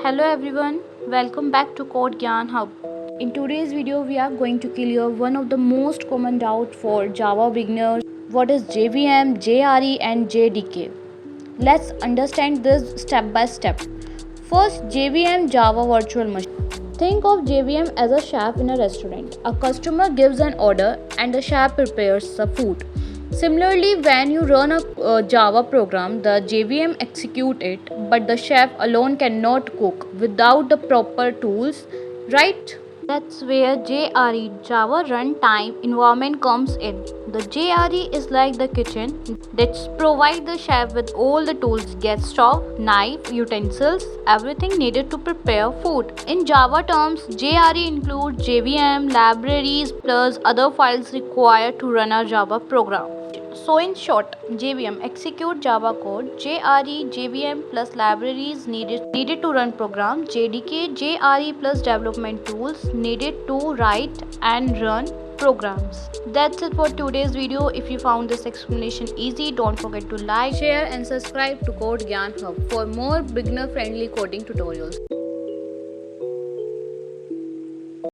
Hello everyone, welcome back to CodeGyaan Hub. In today's video, we are going to clear one of the most common doubt for Java beginners. What is JVM, JRE and JDK? Let's understand this step by step. First, JVM Java Virtual Machine. Think of JVM as a chef in a restaurant. A customer gives an order and the chef prepares the food. Similarly, when you run a Java program, the JVM execute it, but the chef alone cannot cook without the proper tools, right? That's where JRE Java Runtime Environment comes in. The JRE is like the kitchen that provides the chef with all the tools: gas stove, knife, utensils, everything needed to prepare food. In Java terms, JRE includes JVM, libraries, plus other files required to run a Java program. So in short, JVM execute Java code, JRE JVM plus libraries needed to run program, JDK JRE plus development tools needed to write and run programs. That's it for today's video. If you found this explanation easy, don't forget to like, share and subscribe to CodeGyaan Hub for more beginner friendly coding tutorials.